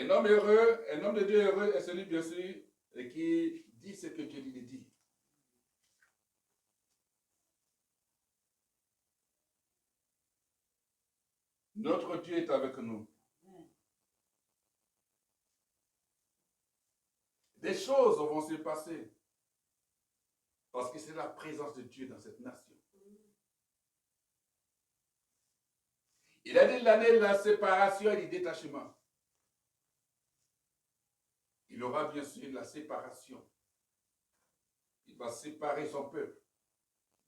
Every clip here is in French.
un homme de Dieu heureux est celui, bien sûr, qui dit ce que Dieu lui dit. Notre Dieu est avec nous. Des choses vont se passer parce que c'est la présence de Dieu dans cette nation. Il a dit l'année de la séparation et du détachement. Il aura bien sûr la séparation. Il va séparer son peuple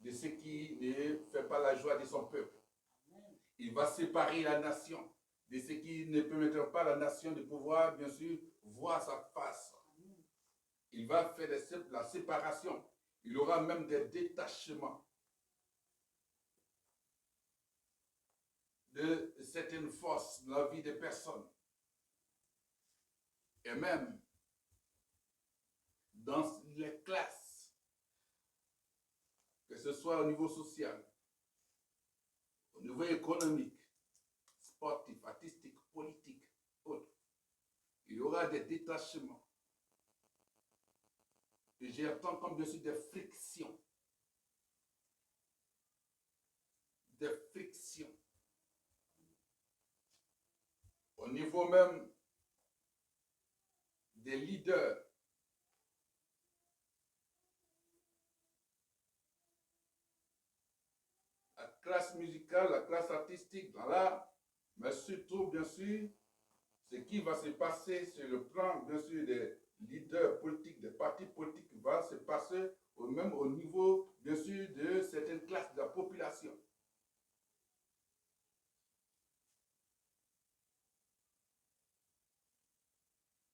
de ce qui ne fait pas la joie de son peuple. Il va séparer la nation de ce qui ne permettra pas à la nation de pouvoir, bien sûr, voir sa face. Il va faire la séparation. Il aura même des détachements de certaines forces dans la vie des personnes. Et même dans les classes, que ce soit au niveau social, au niveau économique, sportif, artistique, politique, autre. Il y aura des détachements. Et j'entends comme bien sûr des frictions. Des frictions. Au niveau même des leaders. La classe musicale, la classe artistique, dans l'art, mais surtout, bien sûr, ce qui va se passer sur le plan, bien sûr, des leaders politiques, des partis politiques, va se passer même au niveau, bien sûr, de certaines classes de la population.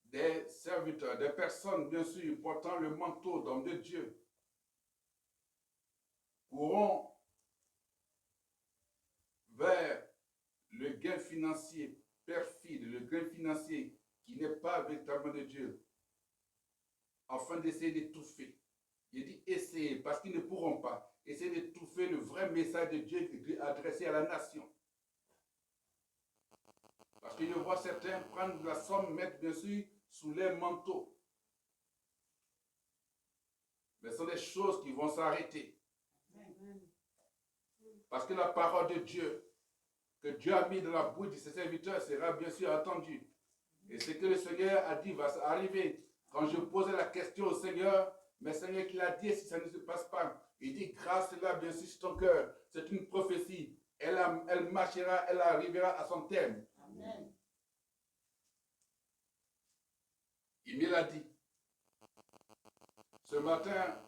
Des serviteurs, des personnes, bien sûr, portant le manteau d'homme de Dieu, courront vers le gain financier perfide, le gain financier qui n'est pas véritablement de Dieu, afin d'essayer d'étouffer. Il dit essayer, parce qu'ils ne pourront pas essayer d'étouffer le vrai message de Dieu adressé à la nation. Parce que je vois certains prendre la somme, mettre bien sûr sous les manteaux. Mais ce sont des choses qui vont s'arrêter. Parce que la parole de Dieu, que Dieu a mis dans la bouche de ses serviteurs, sera bien sûr entendue. Et ce que le Seigneur a dit va arriver. Quand je posais la question au Seigneur, mais Seigneur qui l'a dit, si ça ne se passe pas, il dit, grâce là, bien sûr, sur ton cœur, c'est une prophétie. Elle marchera, elle arrivera à son terme. Amen. Il me l'a dit. Ce matin,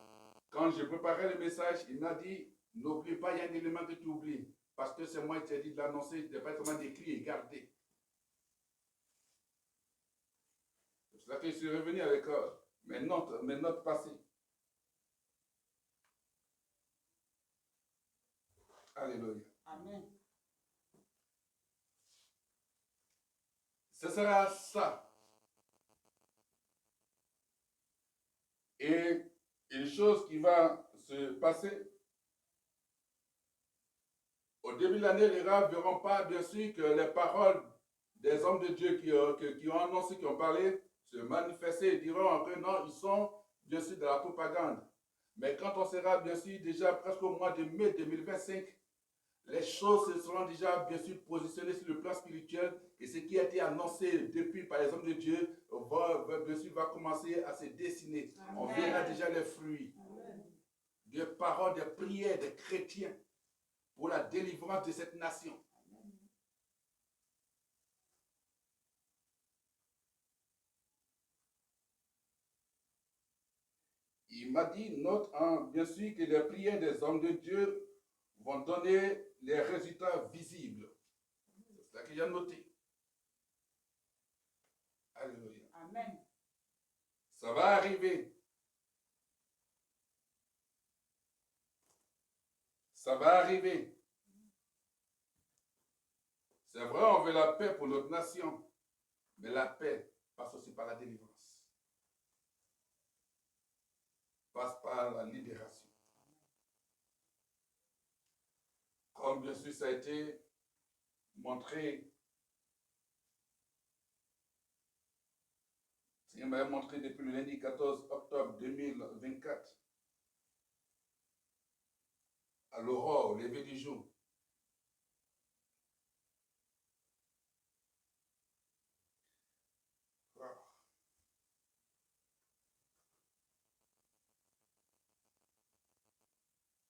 quand je préparais le message, il m'a dit, n'oublie pas, il y a un élément que tu oublies. Parce que c'est moi qui t'ai dit de l'annoncer, de ne pas seulement d'écrire et garder. C'est pour ça que je suis revenu avec mes notes passées. Alléluia. Amen. Ce sera ça. Et une chose qui va se passer, au début de l'année, les raves ne verront pas, bien sûr, que les paroles des hommes de Dieu qui ont annoncé, qui ont parlé, se manifester et diront que non, ils sont, bien sûr, de la propagande. Mais quand on sera, bien sûr, déjà presque au mois de mai 2025, les choses se seront déjà, bien sûr, positionnées sur le plan spirituel et ce qui a été annoncé depuis par les hommes de Dieu bien sûr, va commencer à se dessiner. Amen. On verra déjà les fruits. Amen. Des paroles, des prières des chrétiens pour la délivrance de cette nation. Amen. Il m'a dit, note, bien sûr, que les prières des hommes de Dieu vont donner les résultats visibles. C'est ça que j'ai noté. Alléluia. Amen. Ça va arriver. Ça va arriver. C'est vrai, on veut la paix pour notre nation. Mais la paix passe aussi par la délivrance. Passe par la libération. Comme bien sûr ça a été montré Seigneur m'avait montré depuis le lundi 14 octobre 2024, à l'aurore, au lever du jour.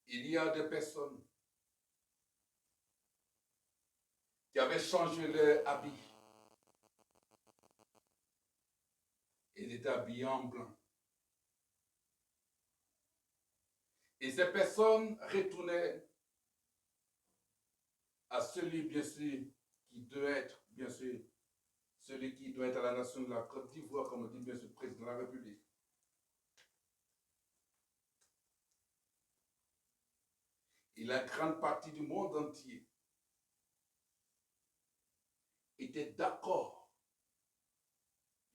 Il y a des personnes qui avaient changé leur habit. Ils étaient habillés en blanc. Et ces personnes retournaient à celui, bien sûr, qui doit être, bien sûr, celui qui doit être à la nation de la Côte d'Ivoire, comme dit bien sûr le président de la République. Et la grande partie du monde entier était d'accord.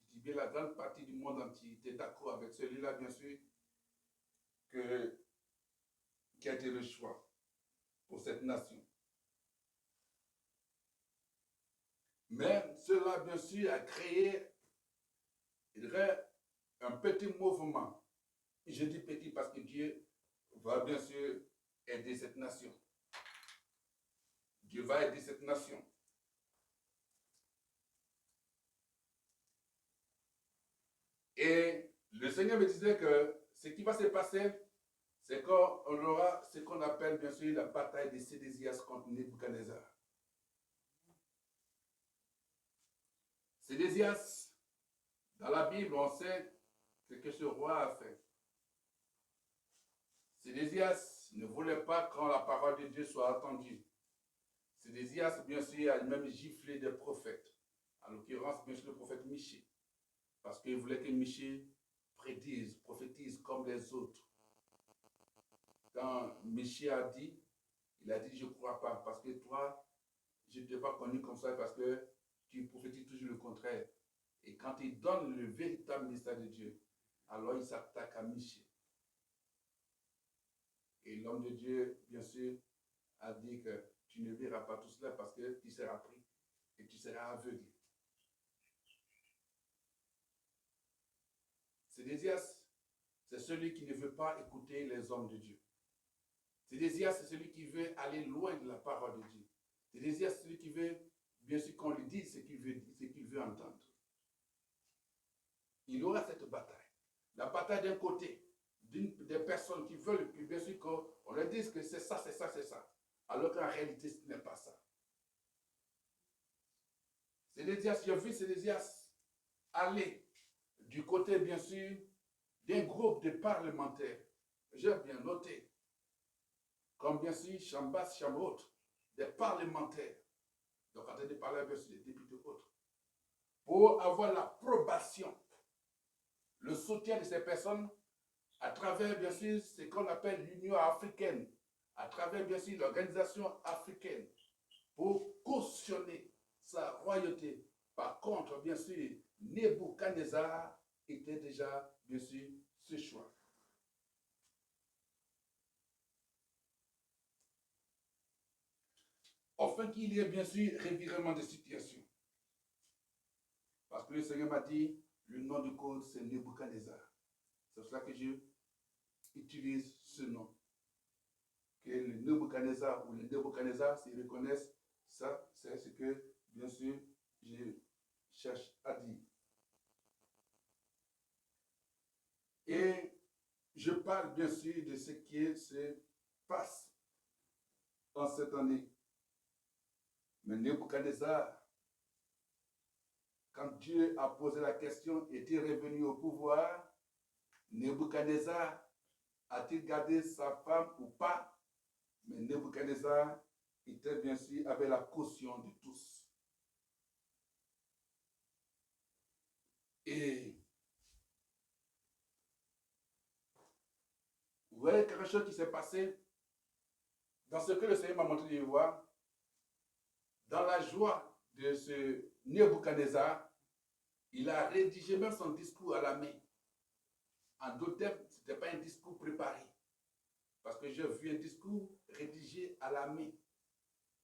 Je dis bien la grande partie du monde entier était d'accord avec celui-là, bien sûr, qui a été le choix pour cette nation. Mais cela, bien sûr, a créé un petit mouvement. Et je dis petit parce que Dieu va bien sûr aider cette nation. Dieu va aider cette nation. Et le Seigneur me disait que ce qui va se passer, c'est qu'on aura ce qu'on appelle bien sûr la bataille des Sédésias contre Nebuchadnezzar. Sédésias, dans la Bible, on sait ce que ce roi a fait. Sédésias ne voulait pas quand la parole de Dieu soit entendue. Sédésias, bien sûr, a même giflé des prophètes. En l'occurrence, bien sûr, le prophète Michée. Parce qu'il voulait que Michée prophétise comme les autres. Quand Michée a dit, il a dit, je ne crois pas, parce que toi, je ne t'ai pas connu comme ça, parce que tu prophétises toujours le contraire. Et quand il donne le véritable mystère de Dieu, alors il s'attaque à Michée. Et l'homme de Dieu, bien sûr, a dit que tu ne verras pas tout cela parce que tu seras pris et tu seras aveuglé. Sédésias, c'est celui qui ne veut pas écouter les hommes de Dieu. Sédésias, c'est celui qui veut aller loin de la parole de Dieu. Sédésias, c'est celui qui veut, bien sûr, qu'on lui dise ce qu'il veut entendre. Il y aura cette bataille. La bataille d'un côté, des personnes qui veulent, bien sûr, qu'on leur dise que c'est ça, c'est ça, c'est ça. Alors qu'en réalité, ce n'est pas ça. Sédésias, j'ai vu Sédésias aller du côté, bien sûr, d'un groupe de parlementaires. J'ai bien noté, comme bien sûr Chambas, Chamot, des parlementaires, donc en train de parler bien sûr des députés autres, pour avoir l'approbation, le soutien de ces personnes à travers bien sûr ce qu'on appelle l'Union africaine, à travers bien sûr l'organisation africaine, pour cautionner sa royauté. Par contre, bien sûr, Nebuchadnezzar était déjà, bien sûr, ce choix. Afin qu'il y ait, bien sûr, revirement de situation. Parce que le Seigneur m'a dit, le nom du code, c'est Nebuchadnezzar. C'est pour cela que je utilise ce nom. Que le Nebuchadnezzar ou les Nebuchadnezzar, s'ils reconnaissent ça, c'est ce que, bien sûr, je cherche à dire. Et je parle bien sûr de ce qui se passe en cette année. Mais Nebuchadnezzar, quand Dieu a posé la question, est-il revenu au pouvoir? Nebuchadnezzar a-t-il gardé sa femme ou pas? Mais Nebuchadnezzar était bien sûr avec la caution de tous. Et vous voyez quelque chose qui s'est passé dans ce que le Seigneur m'a montré de voir. Dans la joie de ce Nebuchadnezzar, il a rédigé même son discours à la main. En d'autres termes, ce n'était pas un discours préparé. Parce que j'ai vu un discours rédigé à la main.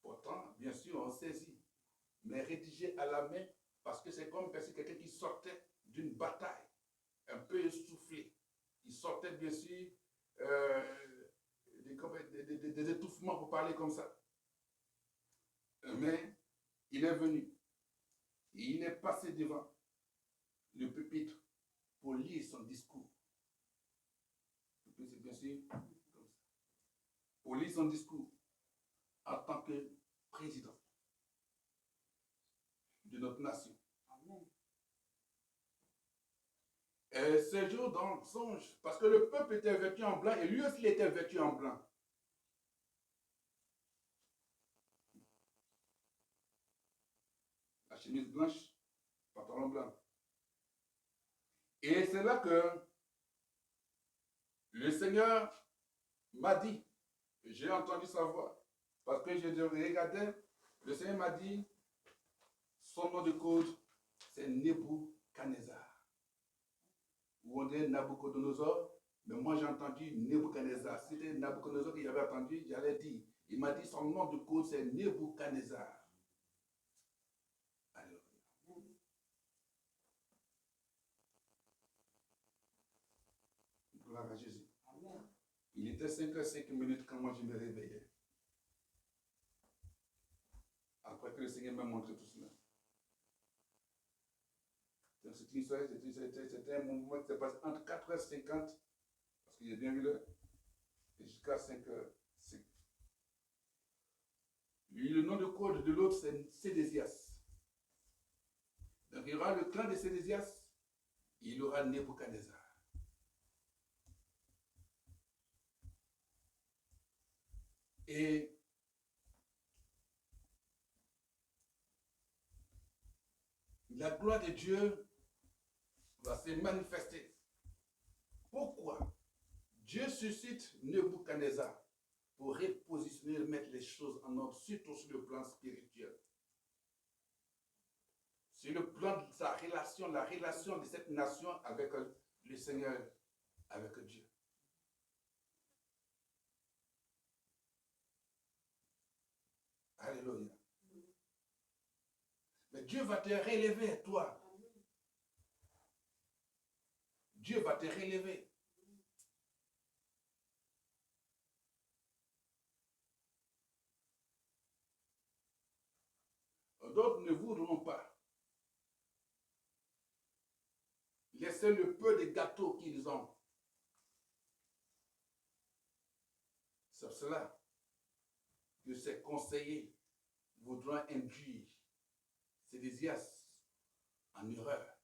Pourtant, bien sûr, on saisit. Mais rédigé à la main, parce que c'est comme si quelqu'un qui sortait d'une bataille, un peu essoufflé. Il sortait bien sûr des étouffements pour parler comme ça. Mais il est venu et il est passé devant le pupitre pour lire son discours. C'est bien sûr comme ça. Pour lire son discours en tant que président de notre nation. Amen. Et ce jour dans le songe, parce que le peuple était vêtu en blanc et lui aussi il était vêtu en blanc. La chemise blanche, pantalon blanc. Et c'est là que le Seigneur m'a dit, j'ai entendu sa voix, parce que je regardais, le Seigneur m'a dit, son nom de code, c'est Nebuchadnezzar. Ou on dit Nabucodonosor, mais moi j'ai entendu Nebuchadnezzar. Si c'était Nabucodonosor que j'avais entendu, j'allais dire. Il m'a dit son nom de code, c'est Nebuchadnezzar. Alors, gloire à Jésus. Amen. Il était 5h05 quand moi je me réveillais. Après que le Seigneur m'a montré tout cela. Donc c'est une histoire, c'était un mouvement qui s'est passé entre 4h50, parce que j'ai bien vu l'heure, et jusqu'à 5h05. Le nom de code de l'autre, c'est Sédésias. Donc il y aura le clan de Sédésias, et il y aura Nebuchadnezzar. Et la gloire de Dieu va se manifester. Pourquoi? Dieu suscite Nebuchadnezzar pour repositionner, mettre les choses en ordre, surtout sur le plan spirituel. Sur le plan de sa relation, la relation de cette nation avec le Seigneur, avec Dieu. Alléluia. Mais Dieu va te relever, toi. Dieu va te relever. D'autres ne voudront pas. Laissez le peu de gâteaux qu'ils ont. C'est cela que ces conseillers voudront induire Sédésias en erreur.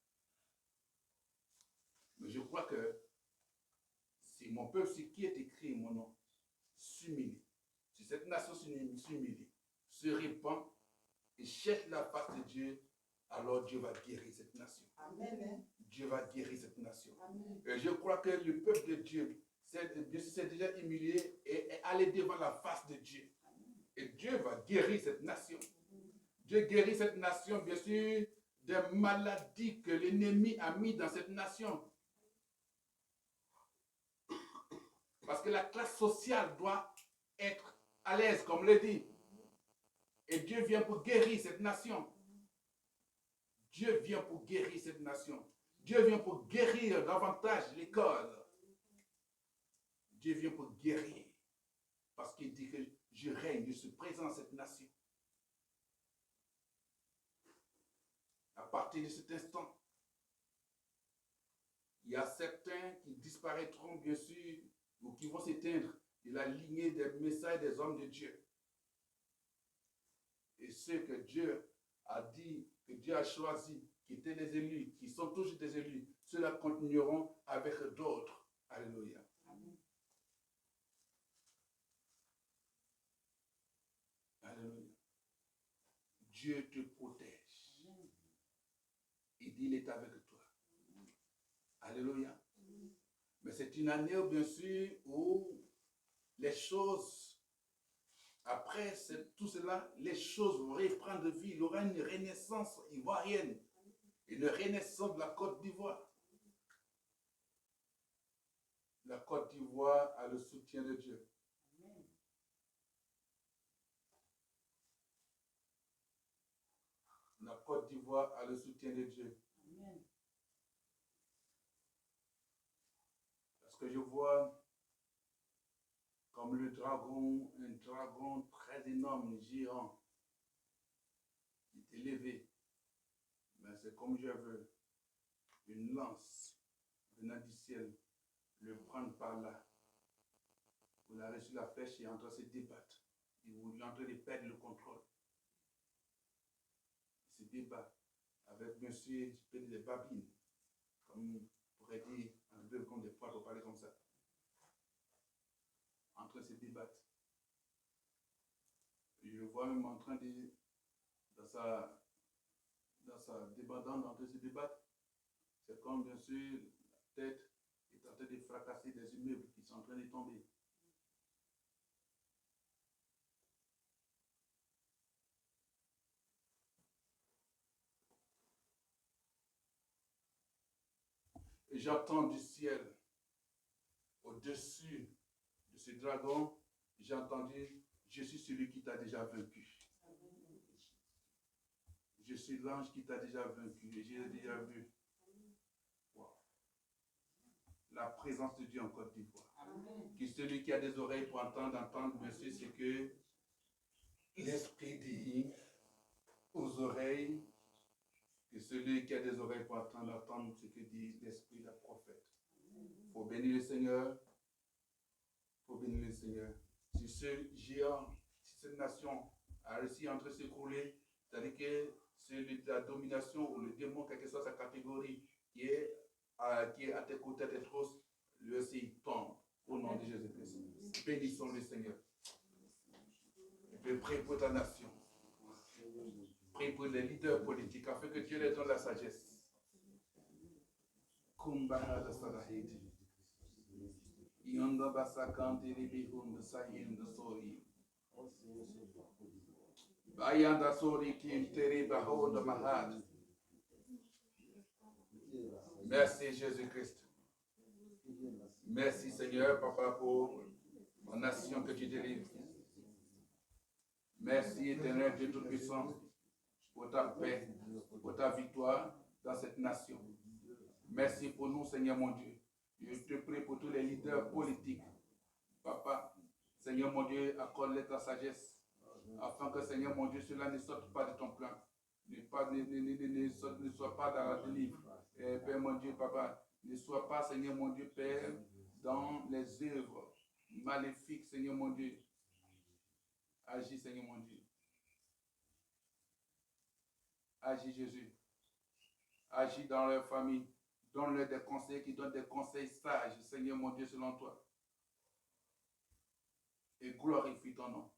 Mais je crois que si mon peuple, ce qui est écrit mon nom, s'humilie, si cette nation s'humilie, se répand et cherche la face de Dieu, alors Dieu va guérir cette nation. Amen. Dieu va guérir cette nation. Amen. Et je crois que le peuple de Dieu s'est déjà humilié et est allé devant la face de Dieu. Amen. Et Dieu va guérir cette nation. Amen. Dieu guérit cette nation, bien sûr, des maladies que l'ennemi a mis dans cette nation. Parce que la classe sociale doit être à l'aise, comme le dit. Et Dieu vient pour guérir cette nation. Dieu vient pour guérir cette nation. Dieu vient pour guérir davantage l'école. Dieu vient pour guérir. Parce qu'il dit que je règne, je suis présent dans cette nation. À partir de cet instant, il y a certains qui disparaîtront, bien sûr, ou qui vont s'éteindre de la lignée des messages des hommes de Dieu. Et ceux que Dieu a dit, que Dieu a choisi, qui étaient des élus, qui sont toujours des élus, ceux-là continueront avec d'autres. Alléluia. Amen. Alléluia. Dieu te protège. Amen. Il dit, il est avec toi. Amen. Alléluia. Amen. Mais c'est une année, bien sûr, où les choses, après tout cela, les choses vont reprendre vie. Il y aura une renaissance ivoirienne, une renaissance de la Côte d'Ivoire. La Côte d'Ivoire a le soutien de Dieu. La Côte d'Ivoire a le soutien de Dieu. Parce que je vois comme le dragon, un dragon très énorme, géant, qui est élevé. Mais c'est comme je veux, une lance venant du ciel, le prendre par là. Vous l'avez reçu la flèche et est en train de se débattre. Il est en train de perdre le contrôle. Il se débat avec monsieur des babines, comme on pourrait dire, un peu comme des poids pour parler comme ça. En train de se débattre. Je le vois même en train de, dans sa débandante, en train de se débattre. C'est comme bien sûr la tête est en train de fracasser des immeubles qui sont en train de tomber. Et j'entends du ciel, au-dessus de ce dragon, j'ai entendu, je suis celui qui t'a déjà vaincu. Je suis l'ange qui t'a déjà vaincu et j'ai déjà vu la présence de Dieu en Côte d'Ivoire. Que celui qui a des oreilles pour entendre, monsieur, c'est que l'Esprit dit aux oreilles, que celui qui a des oreilles pour entendre ce que dit l'Esprit d'un prophète. Il faut bénir le Seigneur. Il faut bénir le Seigneur. Si ce géant, si cette nation a réussi à entrer s'écrouler, c'est-à-dire que c'est la domination ou le démon, quelle que soit sa catégorie, qui est à tes côtés, tes trousses, lui aussi il tombe au nom de Jésus-Christ. Bénissons le Seigneur. Et puis prie pour ta nation. Prie pour les leaders politiques afin que Dieu leur donne la sagesse. Kumbaha de Sarahid. Yonda Basakante Ribihun de Sahin de Sori. Bayanda Sori Kim Teribaho de Mahad. Merci Jésus-Christ. Merci Seigneur, Papa, pour la nation que tu délivres. Merci Éternel Dieu Tout-Puissant pour ta paix, pour ta victoire dans cette nation. Merci pour nous, Seigneur mon Dieu. Je te prie pour tous les leaders politiques. Papa, Seigneur mon Dieu, accorde-les ta sagesse, afin que, Seigneur mon Dieu, cela ne sorte pas de ton plan. Ne soit pas dans la délivre. Père mon Dieu, Papa, ne sois pas, Seigneur mon Dieu, Père, dans les œuvres maléfiques, Seigneur mon Dieu. Agis, Seigneur mon Dieu. Agis, Jésus. Agis dans leur famille. Donne-leur des conseils qui donnent des conseils sages, Seigneur mon Dieu, selon toi. Et glorifie ton nom.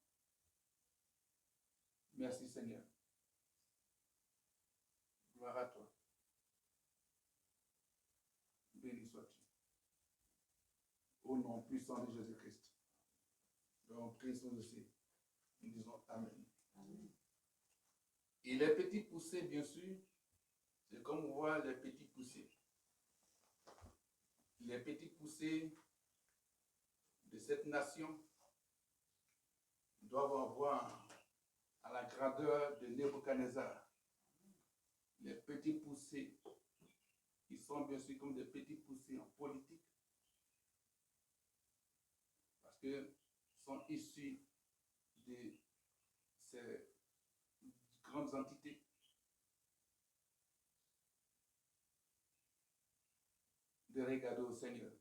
Merci, Seigneur. Gloire à toi. Béni sois-tu. Au nom puissant de Jésus-Christ. Donc, Christ nous aussi. Nous disons Amen. Amen. Et les petits poussés, bien sûr, c'est comme on voit les petits poussés. Les petits poussés de cette nation doivent avoir à la grandeur de Nebuchadnezzar. Les petits poussés qui sont bien sûr comme des petits poussés en politique parce que sont issus de ces grandes entités. De regarder au Seigneur.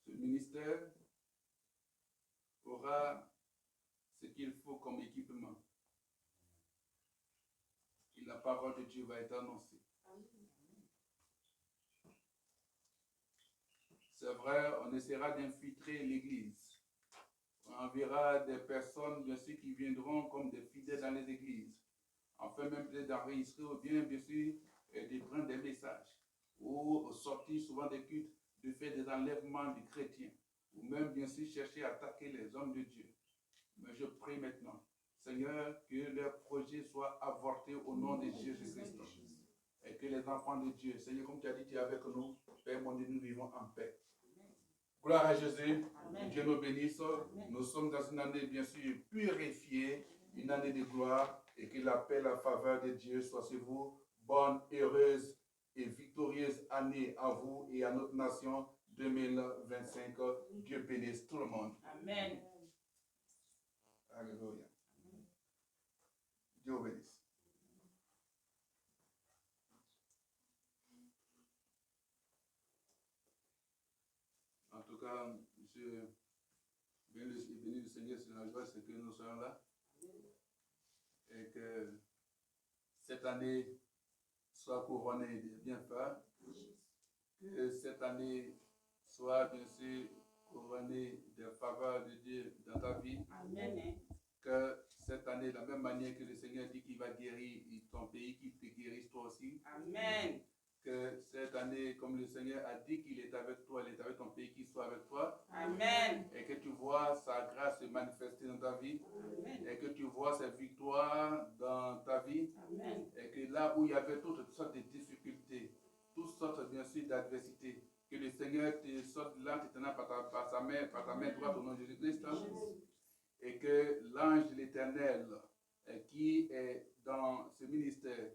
Ce ministère aura ce qu'il faut comme équipement. Et la parole de Dieu va être annoncée. C'est vrai, on essaiera d'infiltrer l'Église. On enverra des personnes, bien sûr, qui viendront comme des fidèles dans les églises. Enfin, même peut-être d'enregistrer ou bien sûr, de prendre des messages. Ou sortir souvent des cultes, de faire des enlèvements de chrétiens. Ou même, bien sûr, chercher à attaquer les hommes de Dieu. Mais je prie maintenant, Seigneur, que leur projet soit avorté au nom de Jésus-Christ. Et que les enfants de Dieu, Seigneur, comme tu as dit, tu es avec nous, Père mon Dieu, nous vivons en paix. Gloire à Jésus. Amen. Dieu nous bénisse. Amen. Nous sommes dans une année, bien sûr, purifiée, une année de gloire, et que la paix, la faveur de Dieu soit sur vous, bonne, heureuse, et victorieuse année à vous et à notre nation 2025. Dieu bénisse tout le monde. Amen. Alléluia. Dieu vous bénisse. En tout cas, je bénis le Seigneur sur la joie, c'est que nous sommes là. Et que cette année soit couronnée de bienfaits. Que cette année soit bien sûr couronnée de faveurs de Dieu dans ta vie. Amen. Que cette année, de la même manière que le Seigneur dit qu'il va guérir ton pays, qu'il te guérisse toi aussi. Amen. Que cette année, comme le Seigneur a dit qu'il est avec toi, il est avec ton pays, qu'il soit avec toi. Amen. Et que tu vois sa grâce se manifester dans ta vie. Amen. Et que tu vois sa victoire dans ta vie. Amen. Et que là où il y avait toutes sortes de difficultés, toutes sortes bien sûr d'adversités, que le Seigneur te sorte là, te tenant par ta main droite au nom de Jésus-Christ. Et que l'ange de l'Éternel qui est dans ce ministère,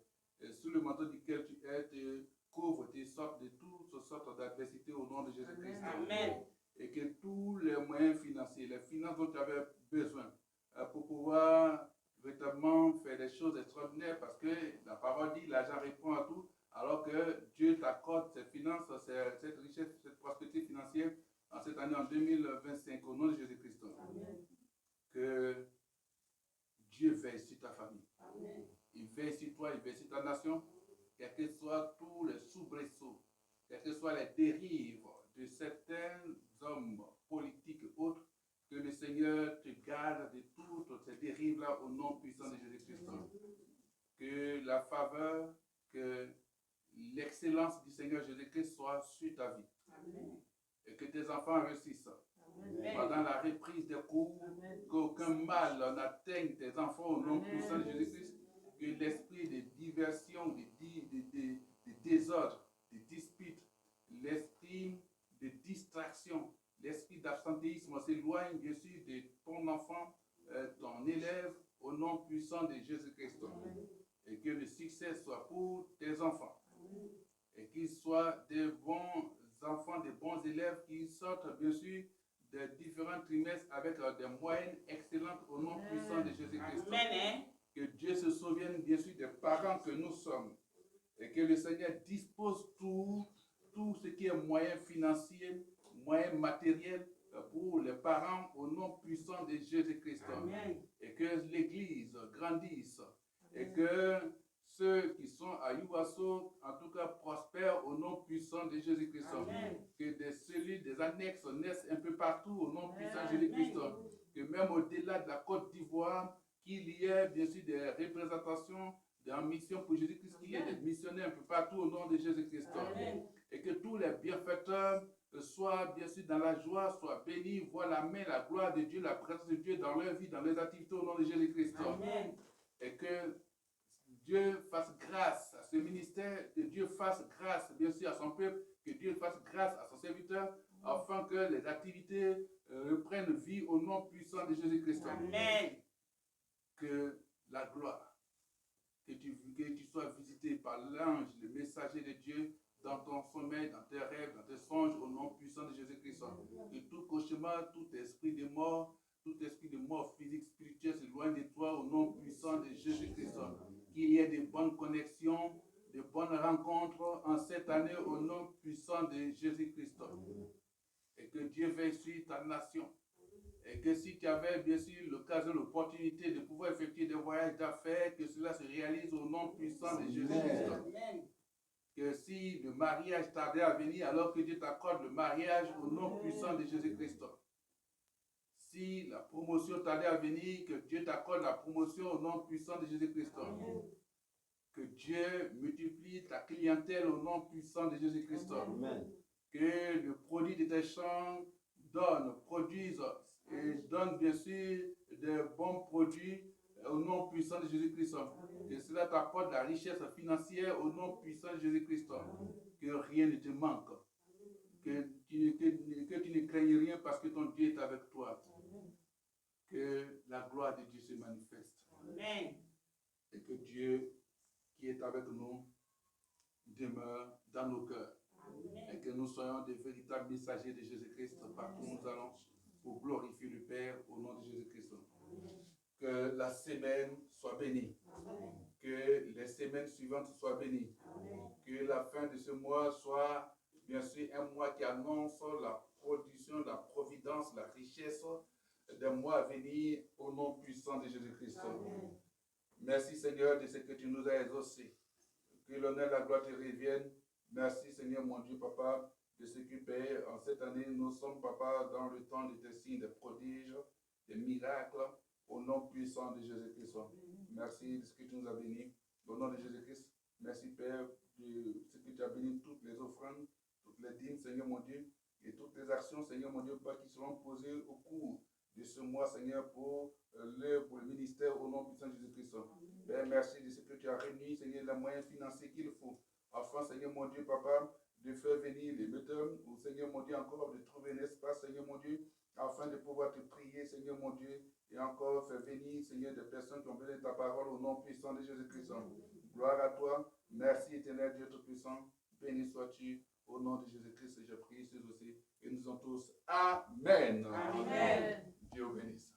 sous le manteau duquel tu es, te couvre, te sorte de toutes sortes d'adversités au nom de Jésus-Christ. Amen. Et que tous les moyens financiers, les finances dont tu avais besoin pour pouvoir véritablement faire des choses extraordinaires, parce que la parole dit l'argent répond à tout, alors que Dieu t'accorde ces finances, cette richesse, cette prospérité financière en cette année, en 2025, au nom de Jésus-Christ. Amen. Que Dieu veille sur ta famille. Amen. Il veille sur toi, il veille sur ta nation, quels que soient tous les soubresauts, quelles que soient les dérives de certains hommes politiques et autres, que le Seigneur te garde de toutes ces dérives-là au nom puissant de Jésus-Christ. Que la faveur, que l'excellence du Seigneur Jésus-Christ soit sur ta vie. Amen. Et que tes enfants réussissent. Amen. Pendant la reprise des cours, qu'aucun mal n'atteigne tes enfants au nom puissant de Jésus-Christ. Que l'esprit de diversion, de désordre, de dispute, l'esprit de distraction, l'esprit d'absentéisme s'éloigne bien sûr de ton enfant, ton élève, au nom puissant de Jésus-Christ. Et que le succès soit pour tes enfants. Et qu'ils soient des bons enfants, des bons élèves qui sortent bien sûr des différents trimestres avec des moyennes excellentes au nom puissant de Jésus-Christ. Amen. Que Dieu se souvienne bien sûr des parents que nous sommes. Et que le Seigneur dispose tout ce qui est moyen financier, moyen matériel pour les parents au nom puissant de Jésus-Christ. Et que l'Église grandisse. Et que ceux qui sont à Yubaso, en tout cas, prospèrent au nom puissant de Jésus-Christ. Que des cellules, des annexes naissent un peu partout au nom puissant de Jésus-Christ. Que même au-delà de la Côte d'Ivoire, qu'il y ait bien sûr des représentations en mission pour Jésus-Christ, qu'il y ait des missionnaires un peu partout au nom de Jésus-Christ. Et que tous les bienfaiteurs soient bien sûr dans la joie, soient bénis, voient la main, la gloire de Dieu, la présence de Dieu dans leur vie, dans leurs activités au nom de Jésus-Christ. Et que Dieu fasse grâce à ce ministère, que Dieu fasse grâce bien sûr à son peuple, que Dieu fasse grâce à son serviteur, afin que les activités reprennent vie au nom puissant de Jésus-Christ. Amen. Que la gloire, que tu sois visité par l'ange, le messager de Dieu, dans ton sommeil, dans tes rêves, dans tes songes, au nom puissant de Jésus-Christ. Que tout cauchemar, tout esprit de mort physique, spirituelle s'éloigne de toi au nom puissant de Jésus-Christ. Qu'il y ait de bonnes connexions, de bonnes rencontres en cette année au nom puissant de Jésus-Christ. Et que Dieu veille sur ta nation. Et que si tu avais bien sûr l'occasion, l'opportunité de pouvoir effectuer des voyages d'affaires, que cela se réalise au nom puissant de Jésus-Christ. Que si le mariage tardait à venir, alors que Dieu t'accorde le mariage au nom puissant de Jésus-Christ. Si la promotion tardait à venir, que Dieu t'accorde la promotion au nom puissant de Jésus-Christ. Que Dieu multiplie ta clientèle au nom puissant de Jésus-Christ. Que le produit de tes champs produise et donne bien sûr de bons produits au nom puissant de Jésus-Christ. Que cela t'apporte la richesse financière au nom puissant de Jésus-Christ. Que rien ne te manque. Que tu ne craignes rien parce que ton Dieu est avec toi. Que la gloire de Dieu se manifeste. Amen. Et que Dieu qui est avec nous demeure dans nos cœurs. Et que nous soyons des véritables messagers de Jésus-Christ partout où nous allons pour glorifier le Père au nom de Jésus-Christ. Que la semaine soit bénie. Que les semaines suivantes soient bénies. Que la fin de ce mois soit bien sûr un mois qui annonce la production, la providence, la richesse des mois à venir au nom puissant de Jésus-Christ. Merci Seigneur de ce que tu nous as exaucé. Que l'honneur et la gloire te reviennent. Merci Seigneur mon Dieu, Papa, de ce que Père, en cette année, nous sommes, Papa, dans le temps de tes signes, des prodiges, des miracles, au nom puissant de Jésus-Christ. Merci de ce que tu nous as bénis. Au nom de Jésus-Christ, merci Père de ce que tu as béni toutes les offrandes, toutes les dîmes, Seigneur mon Dieu, et toutes les actions, Seigneur mon Dieu, Papa, qui seront posées au cours de ce mois, Seigneur, pour le ministère au nom puissant de Jésus-Christ. Père, merci de ce que tu as réuni, Seigneur, les moyens financiers qu'il faut, afin, Seigneur mon Dieu, Papa, de faire venir les metteurs, ou Seigneur mon Dieu, encore de trouver un espace, Seigneur mon Dieu, afin de pouvoir te prier, Seigneur mon Dieu, et encore faire venir, Seigneur, des personnes qui ont besoin de ta parole au nom puissant de Jésus-Christ. Gloire à toi. Merci, éternel Dieu Tout-Puissant. Béni sois-tu. Au nom de Jésus-Christ, je prie, c'est aussi. Et nous en tous. Amen. Amen. Dieu bénisse.